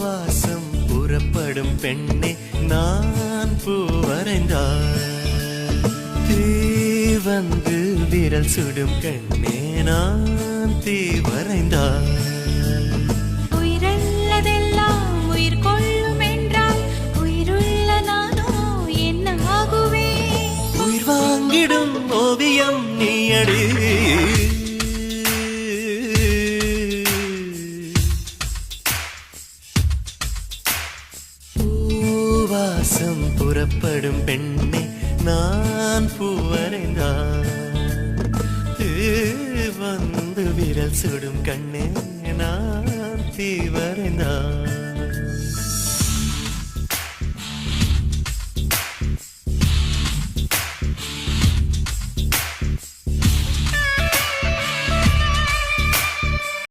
வாசம் புறப்படும் பெண்ணே நான் பூ வரைந்தார். தீ வந்து விரல் சுடும் கண்ணே நான் தீ வரைந்தார். உயிரல்லதெல்லாம் உயிர் கொள்ளும் என்றால் உயிருள்ள நானோ என்ன ஆகுவேன்? உயிர் வாங்கிடும் ஓவியம் நீயடி. பூவாசம் புறப்படும் பெண்ணே நான் பூ வரைந்தார். வந்து விரல் சுடும் கண்ணே நான் தீ வரைந்தார்.